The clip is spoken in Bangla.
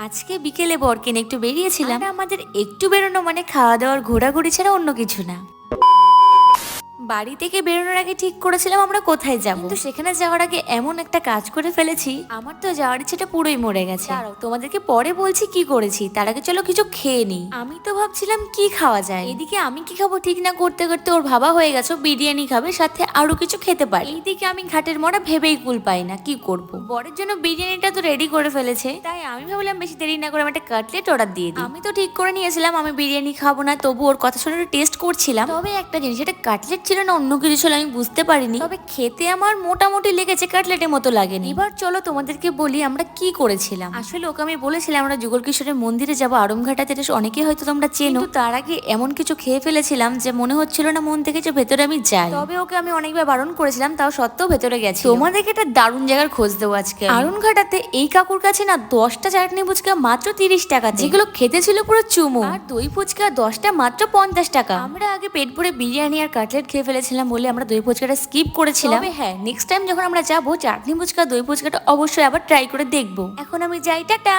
আজকে বিকেলে বরকে নিয়ে একটু বেরিয়েছিলাম। আমাদের একটু বেরোনো মানে খাওয়া দাওয়ার ঘোরাঘুরি ছাড়া অন্য কিছু না। বাড়ি থেকে বেরোনোর আগে ঠিক করেছিলাম আমরা কোথায় যাব, কিন্তু সেখানে যাওয়ার আগে এমন একটা কাজ করে ফেলেছি, আমার তো যাওয়ার ইচ্ছেটা পুরোই মরে গেছে। দাঁড়াও, তোমাদেরকে পরে বলছি কি করেছি, তার আগে চলো কিছু খেয়ে নিই। আমি তো ভাবছিলাম কি খাওয়া যায়, এদিকে আমি কি খাবো ঠিক না করতে করতে ওর ভাবা হয়ে গেছে বিরিয়ানি খাবে, সাথে আরো কিছু খেতে পারে। এইদিকে আমি ঘাটের মরা ভেবেই কুল পাই না কি করব। বরের জন্য বিরিয়ানিটা তো রেডি করে ফেলেছে, তাই আমি ভাবলাম বেশি দেরি না করে আমি একটা কাটলেট অর্ডার দিয়ে দিই। আমি তো ঠিক করে নিয়েছিলাম আমি বিরিয়ানি খাবো না, তবু ওর কথা শুনে টেস্ট করছিলাম। তবে একটা জিনিস, এটা কাটলেট ছিল না অন্য কিছু ছিল আমি বুঝতে পারিনি, তবে খেতে আমার মোটামুটি লেগেছে, কাটলেটের মতো লাগেনি। এবার চলো তোমাদেরকে বলি আমরা কি করেছিলাম। আসলে ওকে আমি বলেছিলাম আমরা যুগল কিশোরের মন্দিরে যাবো, আরমঘাটাতে, অনেকে হয়তো তোমরা চেনো। তার আগে এমন কিছু খেয়ে ফেলেছিলাম যে মনে হচ্ছিল না মন থেকে যে ভেতরে আমি যাই। তবে ওকে আমি অনেকবার বারণ করেছিলাম, তাও সত্ত্বেও ভেতরে গেছি। তোমাদেরকে একটা দারুণ জায়গার খোঁজ দেবো আজকে। আরমঘাটাতে এই কাকুর কাছে না 10টা চাটনি ফুচকা মাত্র 30 টাকা, যেগুলো খেতে ছিল পুরো চুমু। আর দই ফুচকা 10টা মাত্র 50 টাকা। আমরা আগে পেট ভরে বিরিয়ানি আর কাটলেট খেয়ে ফেলেছিলাম বলে আমরা দই ফুচকাটা স্কিপ করেছিলাম। তবে হ্যাঁ, নেক্সট টাইম যখন আমরা যাবো চাটনি ফুচকা দই ফুচকাটা অবশ্যই আবার ট্রাই করে দেখবো। এখন আমি যাই, টাটা।